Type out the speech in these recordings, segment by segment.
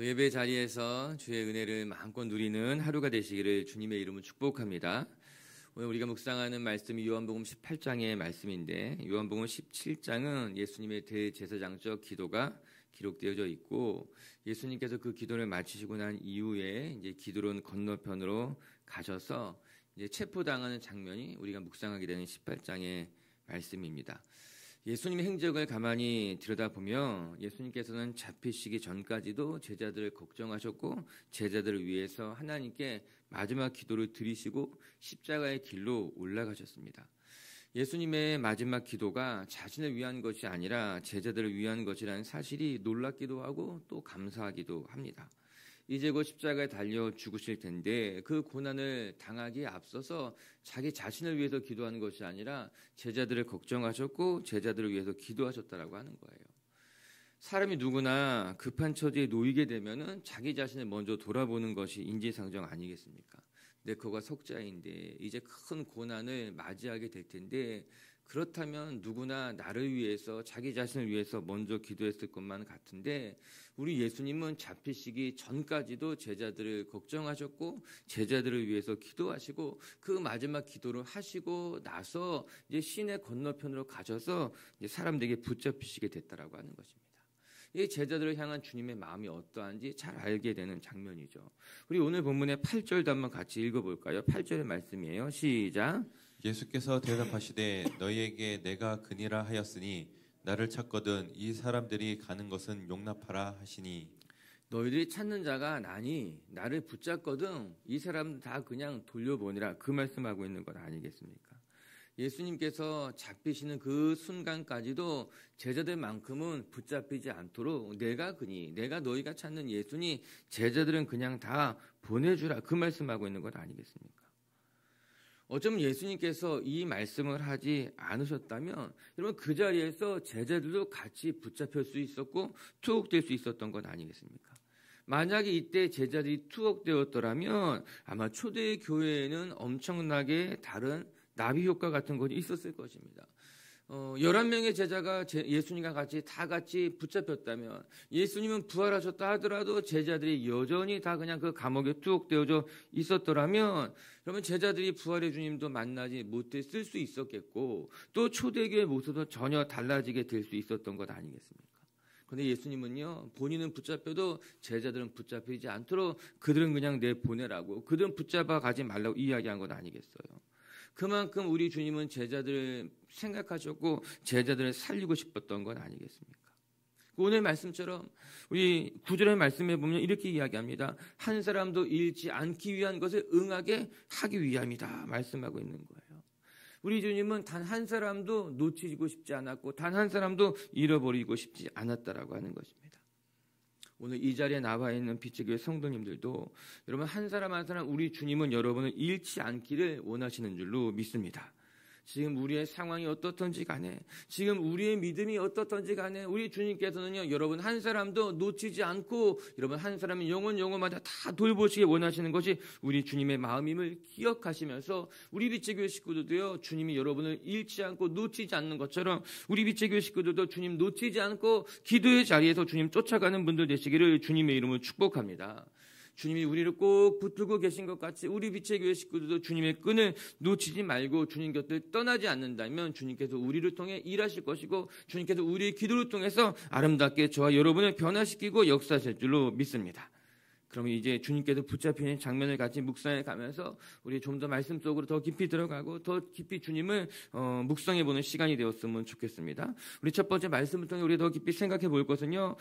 예배 자리에서 주의 은혜를 마음껏 누리는 하루가 되시기를 주님의 이름으로 축복합니다. 오늘 우리가 묵상하는 말씀이 요한복음 18장의 말씀인데, 요한복음 17장은 예수님의 대제사장적 기도가 기록되어져 있고, 예수님께서 그 기도를 마치시고 난 이후에 이제 기드론 건너편으로 가셔서 이제 체포당하는 장면이 우리가 묵상하게 되는 18장의 말씀입니다. 예수님의 행적을 가만히 들여다보면 예수님께서는 잡히시기 전까지도 제자들을 걱정하셨고, 제자들을 위해서 하나님께 마지막 기도를 드리시고 십자가의 길로 올라가셨습니다. 예수님의 마지막 기도가 자신을 위한 것이 아니라 제자들을 위한 것이라는 사실이 놀랍기도 하고 또 감사하기도 합니다. 이제 곧 십자가에 달려 죽으실 텐데 그 고난을 당하기에 앞서서 자기 자신을 위해서 기도하는 것이 아니라 제자들을 걱정하셨고 제자들을 위해서 기도하셨다라고 하는 거예요. 사람이 누구나 급한 처지에 놓이게 되면은 자기 자신을 먼저 돌아보는 것이 인지상정 아니겠습니까? 근데 그거가 석자인데 이제 큰 고난을 맞이하게 될 텐데, 그렇다면 누구나 나를 위해서 자기 자신을 위해서 먼저 기도했을 것만 같은데, 우리 예수님은 잡히시기 전까지도 제자들을 걱정하셨고 제자들을 위해서 기도하시고 그 마지막 기도를 하시고 나서 이제 시내 건너편으로 가셔서 이제 사람들에게 붙잡히시게 됐다라고 하는 것입니다. 이 제자들을 향한 주님의 마음이 어떠한지 잘 알게 되는 장면이죠. 우리 오늘 본문의 8절도 한번 같이 읽어볼까요? 8절의 말씀이에요. 시작. 예수께서 대답하시되 너희에게 내가 그니라 하였으니 나를 찾거든 이 사람들이 가는 것은 용납하라 하시니. 너희들이 찾는 자가 나니 나를 붙잡거든 이 사람 다 그냥 돌려보내라, 그 말씀하고 있는 것 아니겠습니까? 예수님께서 잡히시는 그 순간까지도 제자들만큼은 붙잡히지 않도록 내가 너희가 찾는 예수니 제자들은 그냥 다 보내주라, 그 말씀하고 있는 것 아니겠습니까? 어쩌면 예수님께서 이 말씀을 하지 않으셨다면 여러분 그 자리에서 제자들도 같이 붙잡힐 수 있었고 투옥될 수 있었던 것 아니겠습니까? 만약에 이때 제자들이 투옥되었더라면 아마 초대 교회에는 엄청나게 다른 나비 효과 같은 것이 있었을 것입니다. 11명의 제자가 예수님과 다 같이 붙잡혔다면, 예수님은 부활하셨다 하더라도 제자들이 여전히 다 그냥 그 감옥에 투옥되어져 있었더라면 그러면 제자들이 부활의 주님도 만나지 못했을 수 있었겠고 또 초대교회 모습도 전혀 달라지게 될 수 있었던 것 아니겠습니까? 그런데 예수님은요, 본인은 붙잡혀도 제자들은 붙잡히지 않도록 그들은 그냥 내보내라고, 그들은 붙잡아 가지 말라고 이야기한 것 아니겠어요? 그만큼 우리 주님은 제자들을 생각하셨고 제자들을 살리고 싶었던 건 아니겠습니까? 오늘 말씀처럼 우리 9절의 말씀에 보면 이렇게 이야기합니다. 한 사람도 잃지 않기 위한 것을 응하게 하기 위함이다 말씀하고 있는 거예요. 우리 주님은 단 한 사람도 놓치고 싶지 않았고 단 한 사람도 잃어버리고 싶지 않았다라고 하는 것입니다. 오늘 이 자리에 나와 있는 빛의교회 성도님들도 여러분 한 사람 한 사람 우리 주님은 여러분을 잃지 않기를 원하시는 줄로 믿습니다. 지금 우리의 상황이 어떻든지 간에, 지금 우리의 믿음이 어떻든지 간에 우리 주님께서는요, 여러분 한 사람도 놓치지 않고 여러분 한 사람이 영혼마다 다 돌보시기 원하시는 것이 우리 주님의 마음임을 기억하시면서 우리 빛의교회 식구들도요, 주님이 여러분을 잃지 않고 놓치지 않는 것처럼 우리 빛의교회 식구들도 주님 놓치지 않고 기도의 자리에서 주님 쫓아가는 분들 되시기를 주님의 이름으로 축복합니다. 주님이 우리를 꼭 붙들고 계신 것 같이 우리 빛의 교회 식구들도 주님의 끈을 놓치지 말고 주님 곁을 떠나지 않는다면 주님께서 우리를 통해 일하실 것이고 주님께서 우리의 기도를 통해서 아름답게 저와 여러분을 변화시키고 역사하실 줄로 믿습니다. 그러면 이제 주님께서 붙잡히는 장면을 같이 묵상해 가면서 우리 좀 더 말씀 속으로 더 깊이 들어가고 더 깊이 주님을 묵상해 보는 시간이 되었으면 좋겠습니다. 우리 첫 번째 말씀을 통해 우리 더 깊이 생각해 볼 것은요,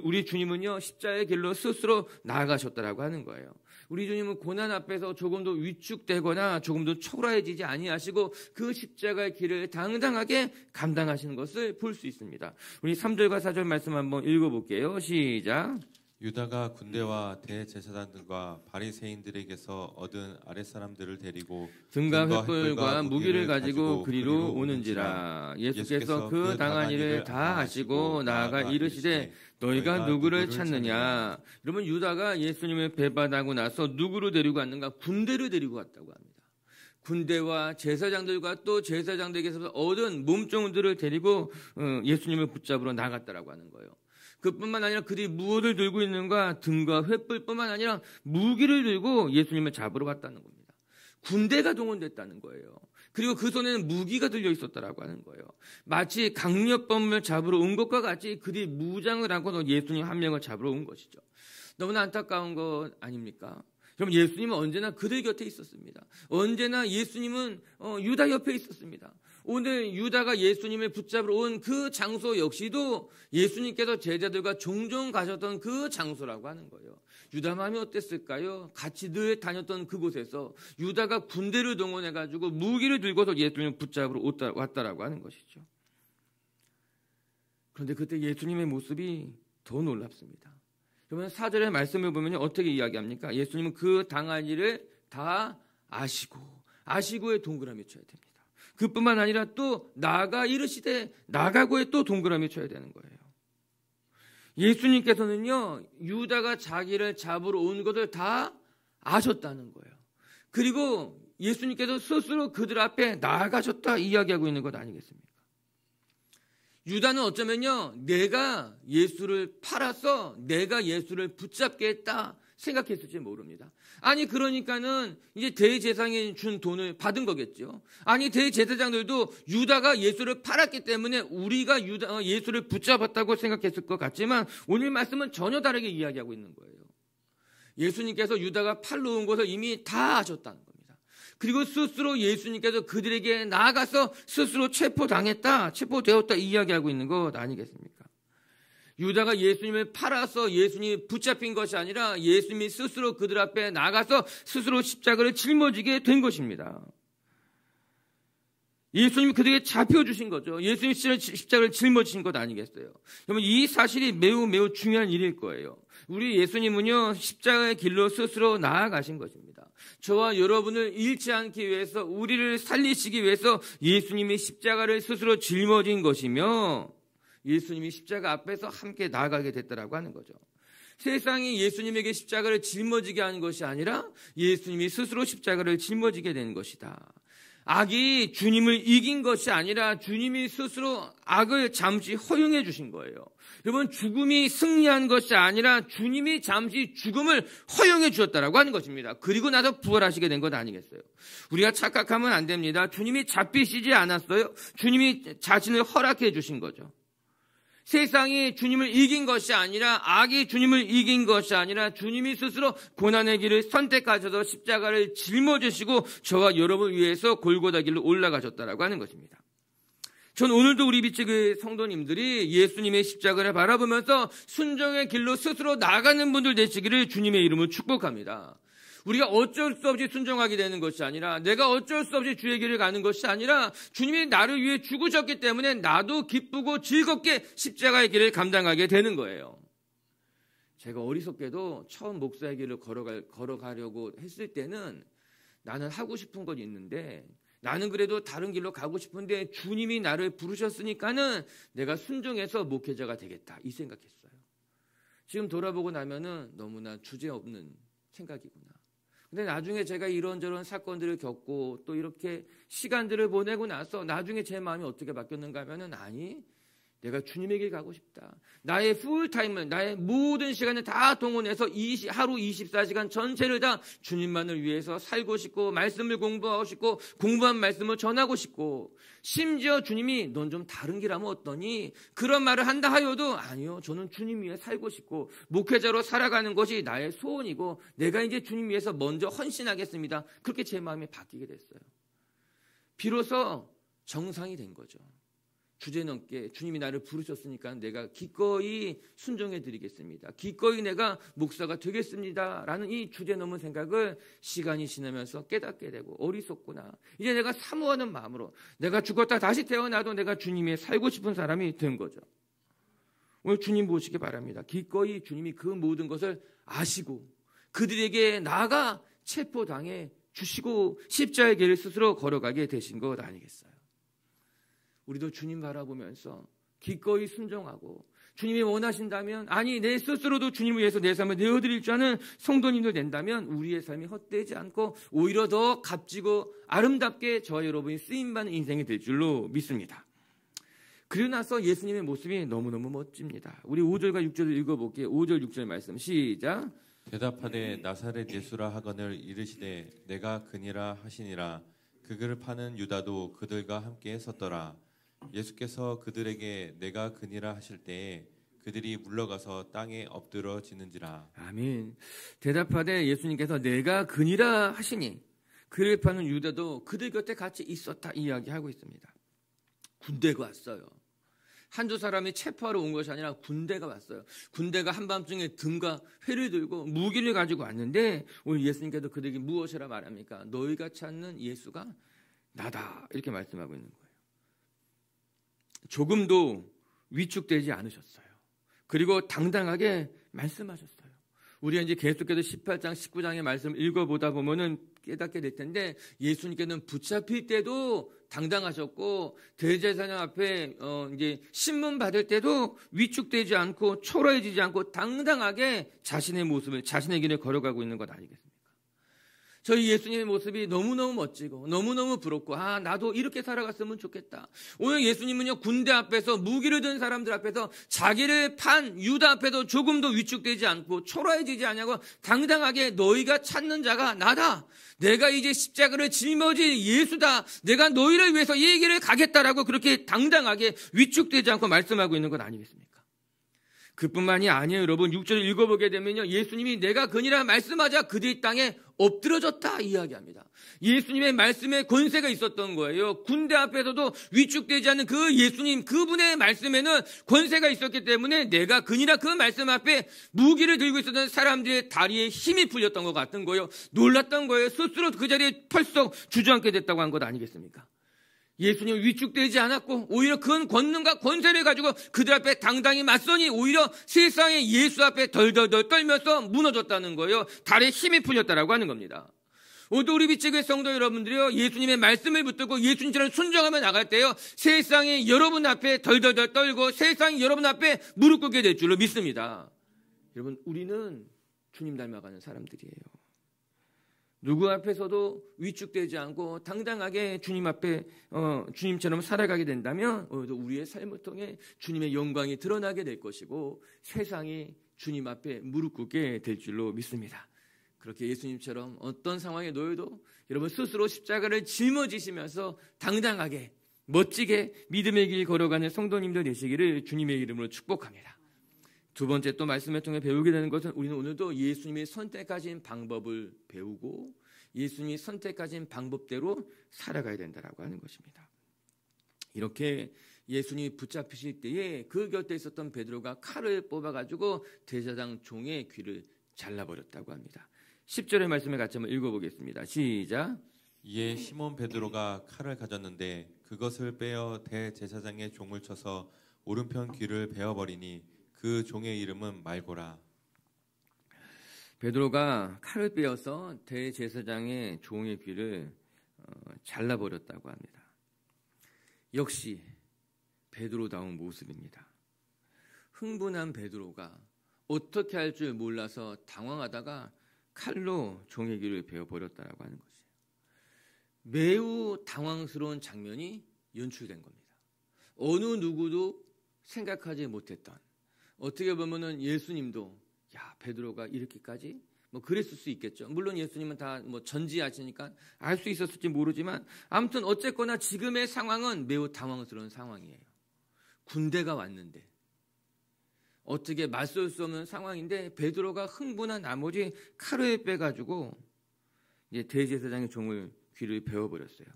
우리 주님은요 십자가의 길로 스스로 나아가셨다라고 하는 거예요. 우리 주님은 고난 앞에서 조금도 위축되거나 조금도 초라해지지 아니하시고 그 십자가의 길을 당당하게 감당하시는 것을 볼 수 있습니다. 우리 3절과 4절 말씀 한번 읽어볼게요. 시작. 유다가 군대와 대제사장들과 바리새인들에게서 얻은 아랫사람들을 데리고 등과 횃불과 무기를 가지고 그리로 오는지라. 예수께서 그 당한 일을 다 아시고 나아가 이르시되 너희가 누구를 찾느냐. 여러분 유다가 예수님을 배반하고 나서 누구를 데리고 갔는가? 군대를 데리고 갔다고 합니다. 군대와 제사장들과 또 제사장들에게서 얻은 몸종들을 데리고 예수님을 붙잡으러 나갔다라고 하는 거예요. 그뿐만 아니라 그들이 무엇을 들고 있는가? 등과 횃불뿐만 아니라 무기를 들고 예수님을 잡으러 갔다는 겁니다. 군대가 동원됐다는 거예요. 그리고 그 손에는 무기가 들려 있었다라고 하는 거예요. 마치 강력범을 잡으러 온 것과 같이 그들이 무장을 하고 예수님 한 명을 잡으러 온 것이죠. 너무나 안타까운 것 아닙니까? 그럼 예수님은 언제나 그들 곁에 있었습니다. 언제나 예수님은 유다 옆에 있었습니다. 오늘 유다가 예수님을 붙잡으러 온 그 장소 역시도 예수님께서 제자들과 종종 가셨던 그 장소라고 하는 거예요. 유다 마음이 어땠을까요? 같이 늘 다녔던 그곳에서 유다가 군대를 동원해가지고 무기를 들고서 예수님을 붙잡으러 왔다라고 하는 것이죠. 그런데 그때 예수님의 모습이 더 놀랍습니다. 여러분 4절의 말씀을 보면 어떻게 이야기합니까? 예수님은 그 당할 일을 다 아시고에 동그라미 쳐야 됩니다. 그뿐만 아니라 또 나가 이르시되 나가고에 또 동그라미 쳐야 되는 거예요. 예수님께서는요, 유다가 자기를 잡으러 온 것을 다 아셨다는 거예요. 그리고 예수님께서 스스로 그들 앞에 나아가셨다 이야기하고 있는 것 아니겠습니까? 유다는 어쩌면요, 내가 예수를 팔아서 내가 예수를 붙잡게 했다 생각했을지 모릅니다. 아니 그러니까는 이제 대제사장이 준 돈을 받은 거겠죠. 아니 대제사장들도 유다가 예수를 팔았기 때문에 우리가 예수를 붙잡았다고 생각했을 것 같지만 오늘 말씀은 전혀 다르게 이야기하고 있는 거예요. 예수님께서 유다가 팔러 온 것을 이미 다 아셨다는 겁니다. 그리고 스스로 예수님께서 그들에게 나아가서 스스로 체포되었다 이야기하고 있는 것 아니겠습니까? 유다가 예수님을 팔아서 예수님이 붙잡힌 것이 아니라 예수님이 스스로 그들 앞에 나가서 스스로 십자가를 짊어지게 된 것입니다. 예수님이 그들에게 잡혀주신 거죠. 예수님이 십자가를 짊어지신 것 아니겠어요? 그러면 이 사실이 매우 중요한 일일 거예요. 우리 예수님은요, 십자가의 길로 스스로 나아가신 것입니다. 저와 여러분을 잃지 않기 위해서, 우리를 살리시기 위해서 예수님이 십자가를 스스로 짊어진 것이며 예수님이 십자가 앞에서 함께 나아가게 됐다라고 하는 거죠. 세상이 예수님에게 십자가를 짊어지게 하는 것이 아니라 예수님이 스스로 십자가를 짊어지게 된 것이다. 악이 주님을 이긴 것이 아니라 주님이 스스로 악을 잠시 허용해 주신 거예요. 여러분, 죽음이 승리한 것이 아니라 주님이 잠시 죽음을 허용해 주셨다라고 하는 것입니다. 그리고 나서 부활하시게 된 것 아니겠어요? 우리가 착각하면 안 됩니다. 주님이 잡히시지 않았어요. 주님이 자신을 허락해 주신 거죠. 세상이 주님을 이긴 것이 아니라, 악이 주님을 이긴 것이 아니라 주님이 스스로 고난의 길을 선택하셔서 십자가를 짊어지시고 저와 여러분을 위해서 골고다 길로 올라가셨다라고 하는 것입니다. 전 오늘도 우리 비치교회 성도님들이 예수님의 십자가를 바라보면서 순종의 길로 스스로 나가는 분들 되시기를 주님의 이름으로 축복합니다. 우리가 어쩔 수 없이 순종하게 되는 것이 아니라, 내가 어쩔 수 없이 주의 길을 가는 것이 아니라 주님이 나를 위해 죽으셨기 때문에 나도 기쁘고 즐겁게 십자가의 길을 감당하게 되는 거예요. 제가 어리석게도 처음 목사의 길을 걸어가려고 했을 때는 나는 하고 싶은 건 있는데, 나는 그래도 다른 길로 가고 싶은데 주님이 나를 부르셨으니까는 내가 순종해서 목회자가 되겠다 이 생각했어요. 지금 돌아보고 나면은 너무나 주제없는 생각이구나. 근데 나중에 제가 이런저런 사건들을 겪고 또 이렇게 시간들을 보내고 나서 나중에 제 마음이 어떻게 바뀌었는가 하면은, 아니, 내가 주님에게 가고 싶다. 나의 풀타임을, 나의 모든 시간을 다 동원해서 하루 24시간 전체를 다 주님만을 위해서 살고 싶고, 말씀을 공부하고 싶고, 공부한 말씀을 전하고 싶고, 심지어 주님이 넌 좀 다른 길 하면 어떠니? 그런 말을 한다 하여도 아니요, 저는 주님 위해 살고 싶고 목회자로 살아가는 것이 나의 소원이고 내가 이제 주님 위해서 먼저 헌신하겠습니다. 그렇게 제 마음이 바뀌게 됐어요. 비로소 정상이 된 거죠. 주제넘게 주님이 나를 부르셨으니까 내가 기꺼이 순종해 드리겠습니다. 기꺼이 내가 목사가 되겠습니다. 라는 이 주제넘은 생각을 시간이 지나면서 깨닫게 되고, 어리석구나. 이제 내가 사모하는 마음으로 내가 죽었다 다시 태어나도 내가 주님이 살고 싶은 사람이 된 거죠. 오늘 주님 보시기 바랍니다. 기꺼이 주님이 그 모든 것을 아시고 그들에게 나아가 체포당해 주시고 십자가의 길을 스스로 걸어가게 되신 것 아니겠어요? 우리도 주님 바라보면서 기꺼이 순종하고, 주님이 원하신다면, 아니 내 스스로도 주님을 위해서 내 삶을 내어드릴 줄 아는 성도님들 된다면 우리의 삶이 헛되지 않고 오히려 더 값지고 아름답게 저와 여러분이 쓰임받는 인생이 될 줄로 믿습니다. 그리고 나서 예수님의 모습이 너무너무 멋집니다. 우리 5절과 6절을 읽어볼게요. 5절 6절 말씀 시작. 대답하되 나사렛 예수라 하거늘 이르시되 내가 그니라 하시니라. 그를 파는 유다도 그들과 함께 섰더라. 예수께서 그들에게 내가 그니라 하실 때에 그들이 물러가서 땅에 엎드러지는지라. 아멘. 대답하되 예수님께서 내가 그니라 하시니 그를 파는 유다도 그들 곁에 같이 있었다 이야기하고 있습니다. 군대가 왔어요. 한두 사람이 체포하러 온 것이 아니라 군대가 왔어요. 군대가 한밤중에 등과 회를 들고 무기를 가지고 왔는데 오늘 예수님께서 그들에게 무엇이라 말합니까? 너희가 찾는 예수가 나다 이렇게 말씀하고 있는 거예요. 조금도 위축되지 않으셨어요. 그리고 당당하게 말씀하셨어요. 우리가 이제 계속해서 18장, 19장의 말씀을 읽어보다 보면은 깨닫게 될 텐데 예수님께는 붙잡힐 때도 당당하셨고 대제사장 앞에 이제 신문 받을 때도 위축되지 않고 초라해지지 않고 당당하게 자신의 모습을 자신의 길을 걸어가고 있는 것 아니겠습니까? 저희 예수님의 모습이 너무너무 멋지고 너무너무 부럽고 나도 이렇게 살아갔으면 좋겠다. 오늘 예수님은요 군대 앞에서 무기를 든 사람들 앞에서 자기를 판 유다 앞에도 조금도 위축되지 않고 초라해지지 않냐고 당당하게 너희가 찾는 자가 나다. 내가 이제 십자가를 짊어질 예수다. 내가 너희를 위해서 이 길을 가겠다라고 그렇게 당당하게 위축되지 않고 말씀하고 있는 것 아니겠습니까? 그뿐만이 아니에요. 여러분 6절을 읽어보게 되면요. 예수님이 내가 그니라 말씀하자 그들의 땅에 엎드러졌다 이야기합니다. 예수님의 말씀에 권세가 있었던 거예요. 군대 앞에서도 위축되지 않는 그 예수님 그분의 말씀에는 권세가 있었기 때문에 내가 그니라 그 말씀 앞에 무기를 들고 있었던 사람들의 다리에 힘이 풀렸던 것 같은 거예요. 놀랐던 거예요. 스스로 그 자리에 펄썩 주저앉게 됐다고 한 것 아니겠습니까? 예수님은 위축되지 않았고 오히려 그 권능과 권세를 가지고 그들 앞에 당당히 맞서니 오히려 세상의 예수 앞에 덜덜덜 떨면서 무너졌다는 거예요. 다리에 힘이 풀렸다라고 하는 겁니다. 오늘 우리 빛의 성도 여러분들이요 예수님의 말씀을 붙들고 예수님처럼 순종하며 나갈 때요 세상이 여러분 앞에 덜덜덜 떨고 세상이 여러분 앞에 무릎 꿇게 될 줄로 믿습니다. 여러분 우리는 주님 닮아가는 사람들이에요. 누구 앞에서도 위축되지 않고 당당하게 주님 앞에 주님처럼 살아가게 된다면 우리의 삶을 통해 주님의 영광이 드러나게 될 것이고 세상이 주님 앞에 무릎 꿇게 될 줄로 믿습니다. 그렇게 예수님처럼 어떤 상황에 놓여도 여러분 스스로 십자가를 짊어지시면서 당당하게 멋지게 믿음의 길 걸어가는 성도님들 되시기를 주님의 이름으로 축복합니다. 두 번째 또 말씀을 통해 배우게 되는 것은 우리는 오늘도 예수님이 선택하신 방법을 배우고 예수님이 선택하신 방법대로 살아가야 된다라고 하는 것입니다. 이렇게 예수님이 붙잡히실 때에 그 곁에 있었던 베드로가 칼을 뽑아가지고 대제사장 종의 귀를 잘라버렸다고 합니다. 10절의 말씀을 같이 한번 읽어보겠습니다. 시작. 이에 시몬 베드로가 칼을 가졌는데 그것을 빼어 대제사장의 종을 쳐서 오른편 귀를 베어버리니 그 종의 이름은 말고라. 베드로가 칼을 빼어서 대제사장의 종의 귀를 잘라버렸다고 합니다. 역시 베드로다운 모습입니다. 흥분한 베드로가 어떻게 할 줄 몰라서 당황하다가 칼로 종의 귀를 베어버렸다고 하는 것이에요. 매우 당황스러운 장면이 연출된 겁니다. 어느 누구도 생각하지 못했던 어떻게 보면은 예수님도 베드로가 이렇게까지 그랬을 수 있겠죠. 물론 예수님은 다 전지하시니까 알 수 있었을지 모르지만 아무튼 어쨌거나 지금의 상황은 매우 당황스러운 상황이에요. 군대가 왔는데 어떻게 맞설 수 없는 상황인데 베드로가 흥분한 나머지 칼을 빼가지고 이제 대제사장의 종을 귀를 베어버렸어요.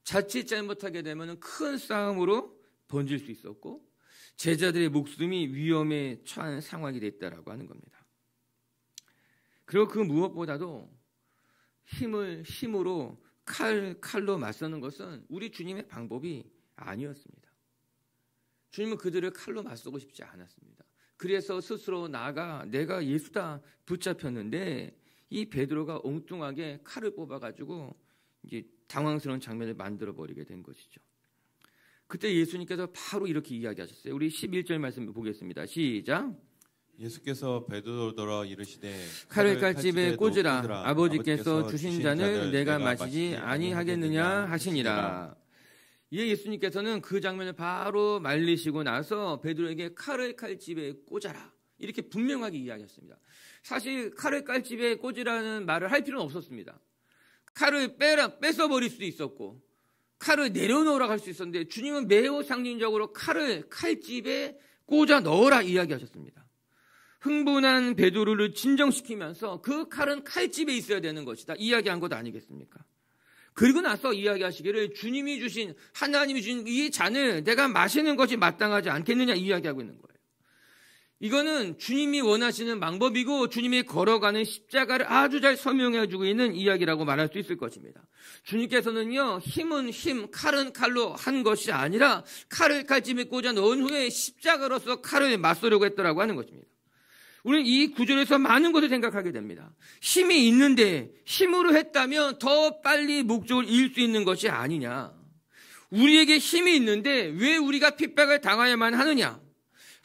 자칫 잘못하게 되면 큰 싸움으로 번질 수 있었고 제자들의 목숨이 위험에 처한 상황이 됐다라고 하는 겁니다. 그리고 그 무엇보다도 힘으로 칼로 맞서는 것은 우리 주님의 방법이 아니었습니다. 주님은 그들을 칼로 맞서고 싶지 않았습니다. 그래서 스스로 나가 내가 예수다 붙잡혔는데 이 베드로가 엉뚱하게 칼을 뽑아가지고 이제 당황스러운 장면을 만들어 버리게 된 것이죠. 그때 예수님께서 바로 이렇게 이야기하셨어요. 우리 11절 말씀 보겠습니다. 시작. 예수께서 베드로더러 이르시되 칼을 칼집에 꽂으라. 아버지께서 주신 잔을 내가 마시지 아니하겠느냐 하시니라. 이에 예수님께서는 그 장면을 바로 말리시고 나서 베드로에게 칼을 칼집에 꽂아라, 이렇게 분명하게 이야기했습니다. 사실 칼을 칼집에 꽂으라는 말을 할 필요는 없었습니다. 칼을 뺏어버릴 수도 있었고 칼을 내려놓으라고 할 수 있었는데 주님은 매우 상징적으로 칼을 칼집에 꽂아 넣어라 이야기하셨습니다. 흥분한 베드로를 진정시키면서 그 칼은 칼집에 있어야 되는 것이다 이야기한 것 아니겠습니까? 그리고 나서 이야기하시기를 주님이 주신, 하나님이 주신 이 잔을 내가 마시는 것이 마땅하지 않겠느냐 이야기하고 있는 거예요. 이거는 주님이 원하시는 방법이고 주님이 걸어가는 십자가를 아주 잘 설명해주고 있는 이야기라고 말할 수 있을 것입니다. 주님께서는요, 힘은 힘, 칼은 칼로 한 것이 아니라 칼을 칼집에 꽂아 넣은 후에 십자가로서 칼을 맞서려고 했더라고 하는 것입니다. 우리는 이 구절에서 많은 것을 생각하게 됩니다. 힘이 있는데 힘으로 했다면 더 빨리 목적을 이룰 수 있는 것이 아니냐. 우리에게 힘이 있는데 왜 우리가 핍박을 당해야만 하느냐.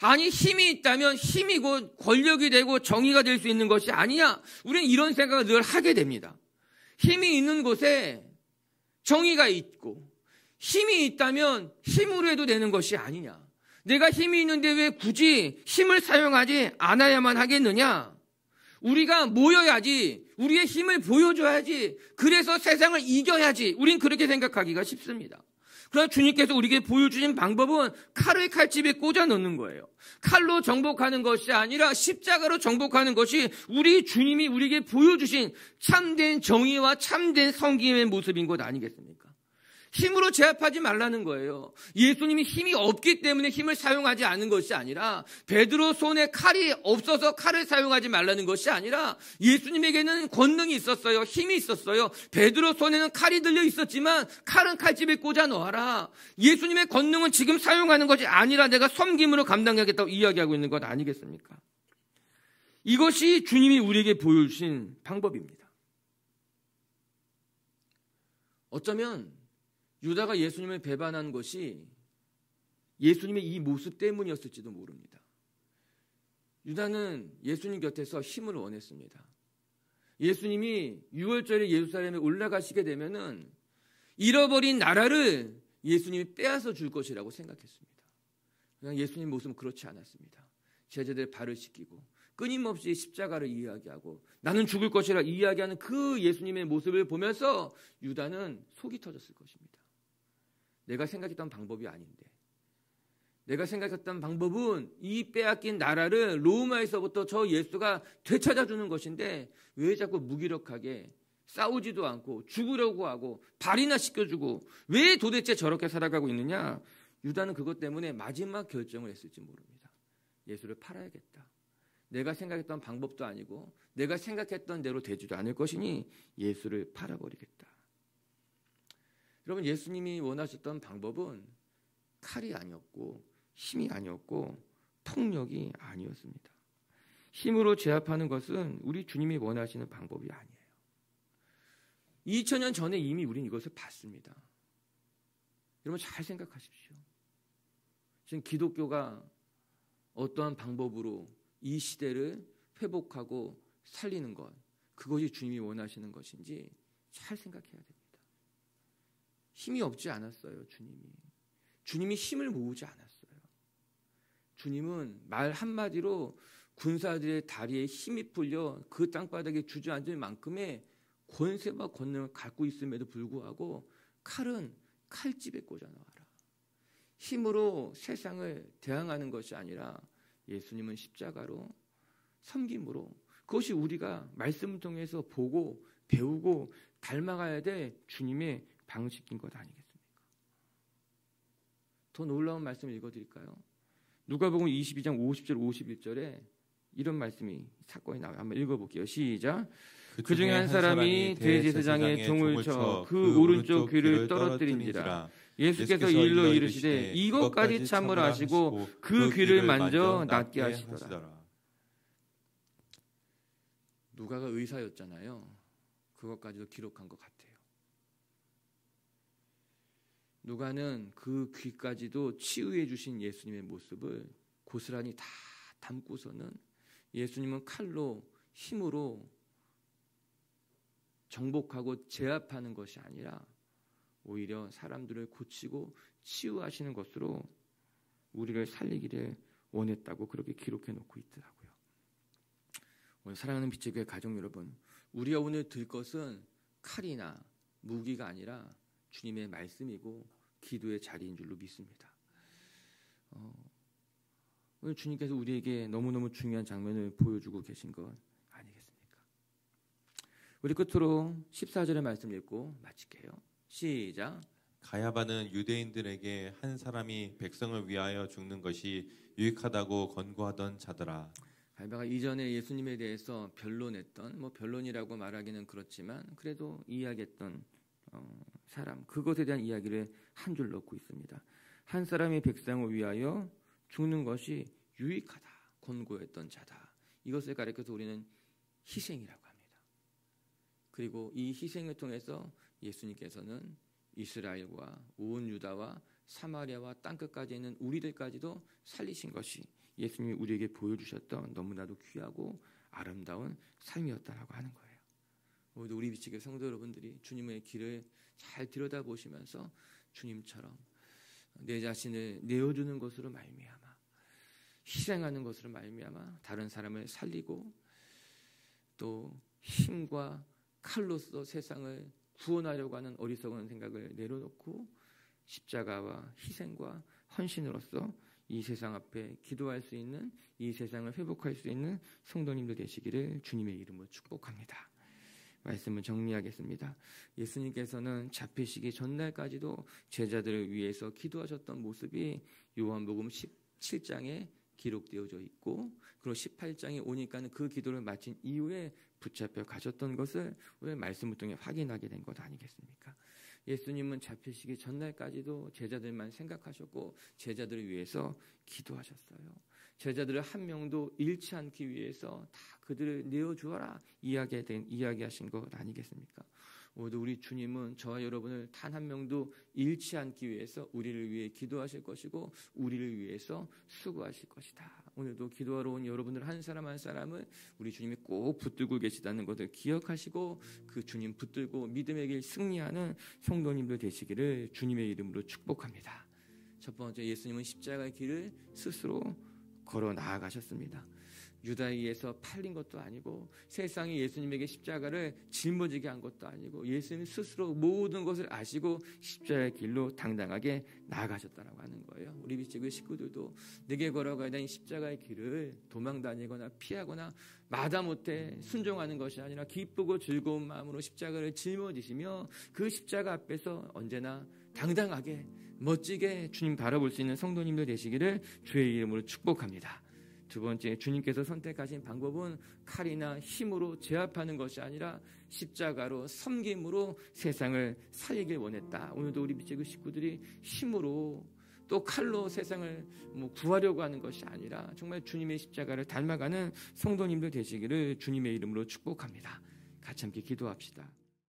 아니, 힘이 있다면 힘이 곧 권력이 되고 정의가 될 수 있는 것이 아니냐. 우리는 이런 생각을 늘 하게 됩니다. 힘이 있는 곳에 정의가 있고 힘이 있다면 힘으로 해도 되는 것이 아니냐. 내가 힘이 있는데 왜 굳이 힘을 사용하지 않아야만 하겠느냐. 우리가 모여야지, 우리의 힘을 보여줘야지, 그래서 세상을 이겨야지, 우린 그렇게 생각하기가 쉽습니다. 그러나 주님께서 우리에게 보여주신 방법은 칼을 칼집에 꽂아 넣는 거예요. 칼로 정복하는 것이 아니라 십자가로 정복하는 것이 우리 주님이 우리에게 보여주신 참된 정의와 참된 섬김의 모습인 것 아니겠습니까? 힘으로 제압하지 말라는 거예요. 예수님이 힘이 없기 때문에 힘을 사용하지 않는 것이 아니라, 베드로 손에 칼이 없어서 칼을 사용하지 말라는 것이 아니라, 예수님에게는 권능이 있었어요. 힘이 있었어요. 베드로 손에는 칼이 들려 있었지만 칼은 칼집에 꽂아 넣어라. 예수님의 권능은 지금 사용하는 것이 아니라 내가 섬김으로 감당하겠다고 이야기하고 있는 것 아니겠습니까? 이것이 주님이 우리에게 보여주신 방법입니다. 어쩌면 유다가 예수님을 배반한 것이 예수님의 이 모습 때문이었을지도 모릅니다. 유다는 예수님 곁에서 힘을 원했습니다. 예수님이 6월절에 예루살렘에 올라가시게 되면은 잃어버린 나라를 예수님이 빼앗아 줄 것이라고 생각했습니다. 그냥 예수님 모습은 그렇지 않았습니다. 제자들 발을 씻기고 끊임없이 십자가를 이야기하고 나는 죽을 것이라 이야기하는 그 예수님의 모습을 보면서 유다는 속이 터졌을 것입니다. 내가 생각했던 방법이 아닌데, 내가 생각했던 방법은 이 빼앗긴 나라를 로마에서부터 저 예수가 되찾아주는 것인데 왜 자꾸 무기력하게 싸우지도 않고 죽으려고 하고 발이나 씻겨주고 왜 도대체 저렇게 살아가고 있느냐. 유다는 그것 때문에 마지막 결정을 했을지 모릅니다. 예수를 팔아야겠다. 내가 생각했던 방법도 아니고 내가 생각했던 대로 되지도 않을 것이니 예수를 팔아버리겠다. 여러분, 예수님이 원하셨던 방법은 칼이 아니었고 힘이 아니었고 폭력이 아니었습니다. 힘으로 제압하는 것은 우리 주님이 원하시는 방법이 아니에요. 2000년 전에 이미 우리는 이것을 봤습니다. 여러분 잘 생각하십시오. 지금 기독교가 어떠한 방법으로 이 시대를 회복하고 살리는 것, 그것이 주님이 원하시는 것인지 잘 생각해야 됩니다. 힘이 없지 않았어요. 주님이 힘을 모으지 않았어요. 주님은 말 한마디로 군사들의 다리에 힘이 풀려 그 땅바닥에 주저앉을 만큼의 권세와 권능을 갖고 있음에도 불구하고 칼은 칼집에 꽂아 넣어라. 힘으로 세상을 대항하는 것이 아니라 예수님은 십자가로 섬김으로, 그것이 우리가 말씀을 통해서 보고 배우고 닮아가야 될 주님의 방식인 것 아니겠습니까? 더 놀라운 말씀을 읽어드릴까요? 누가복음 22장 50절 51절에 이런 말씀이 사건이 나와요. 한번 읽어볼게요. 시작. 그 중에 한 사람이 대제사장의 종을 쳐 그 오른쪽 귀를 떨어뜨린지라. 예수께서 일러 이르시되 이것까지 참으라 하시고 그 귀를 만져 낫게 하시더라. 누가가 의사였잖아요. 그것까지도 기록한 것 같아요. 누가는 그 귀까지도 치유해 주신 예수님의 모습을 고스란히 다 담고서는 예수님은 칼로 힘으로 정복하고 제압하는 것이 아니라 오히려 사람들을 고치고 치유하시는 것으로 우리를 살리기를 원했다고 그렇게 기록해 놓고 있더라고요. 오늘 사랑하는 빛의 교회 가족 여러분, 우리가 오늘 들 것은 칼이나 무기가 아니라 주님의 말씀이고 기도의 자리인 줄로 믿습니다. 오늘 주님께서 우리에게 너무너무 중요한 장면을 보여주고 계신 것 아니겠습니까? 우리 끝으로 14절의 말씀 읽고 마칠게요. 시작. 가야바는 유대인들에게 한 사람이 백성을 위하여 죽는 것이 유익하다고 권고하던 자더라. 가야바가 이전에 예수님에 대해서 변론했던, 변론이라고 말하기는 그렇지만 그래도 이야기했던 사람, 그것에 대한 이야기를 한 줄 넣고 있습니다. 한 사람이 백성을 위하여 죽는 것이 유익하다, 권고했던 자다. 이것을 가리켜서 우리는 희생이라고 합니다. 그리고 이 희생을 통해서 예수님께서는 이스라엘과 온 유다와 사마리아와 땅끝까지 있는 우리들까지도 살리신 것이 예수님이 우리에게 보여주셨던 너무나도 귀하고 아름다운 삶이었다라고 하는 거예요. 오늘도 우리 빛의 성도 여러분들이 주님의 길을 잘 들여다보시면서 주님처럼 내 자신을 내어주는 것으로 말미암아, 희생하는 것으로 말미암아 다른 사람을 살리고 또 힘과 칼로서 세상을 구원하려고 하는 어리석은 생각을 내려놓고 십자가와 희생과 헌신으로서 이 세상 앞에 기도할 수 있는, 이 세상을 회복할 수 있는 성도님들 되시기를 주님의 이름으로 축복합니다. 말씀을 정리하겠습니다. 예수님께서는 잡히시기 전날까지도 제자들을 위해서 기도하셨던 모습이 요한복음 17장에 기록되어져 있고, 그리고 18장에 오니까는 그 기도를 마친 이후에 붙잡혀 가셨던 것을 오늘 말씀을 통해 확인하게 된 것 아니겠습니까? 예수님은 잡히시기 전날까지도 제자들만 생각하셨고 제자들을 위해서 기도하셨어요. 제자들을 한 명도 잃지 않기 위해서 다 그들을 내어주어라 이야기하신 것 아니겠습니까? 오늘도 우리 주님은 저와 여러분을 단 한 명도 잃지 않기 위해서 우리를 위해 기도하실 것이고 우리를 위해서 수고하실 것이다. 오늘도 기도하러 온 여러분들 한 사람 한 사람을 우리 주님이 꼭 붙들고 계시다는 것을 기억하시고 그 주님 붙들고 믿음의 길 승리하는 성도님들 되시기를 주님의 이름으로 축복합니다. 첫 번째, 예수님은 십자가의 길을 스스로 걸어 나아가셨습니다. 유다에 의해서 팔린 것도 아니고 세상이 예수님에게 십자가를 짊어지게 한 것도 아니고 예수님 스스로 모든 것을 아시고 십자가의 길로 당당하게 나아가셨다라고 하는 거예요. 우리 빛의 식구들도 내게 걸어가야 되는 십자가의 길을 도망 다니거나 피하거나 마다못해 순종하는 것이 아니라 기쁘고 즐거운 마음으로 십자가를 짊어지시며 그 십자가 앞에서 언제나 당당하게 멋지게 주님 바라볼 수 있는 성도님들 되시기를 주의 이름으로 축복합니다. 두 번째, 주님께서 선택하신 방법은 칼이나 힘으로 제압하는 것이 아니라 십자가로 섬김으로 세상을 살리길 원했다. 오늘도 우리 빛의 식구들이 힘으로 또 칼로 세상을 구하려고 하는 것이 아니라 정말 주님의 십자가를 닮아가는 성도님들 되시기를 주님의 이름으로 축복합니다. 같이 함께 기도합시다.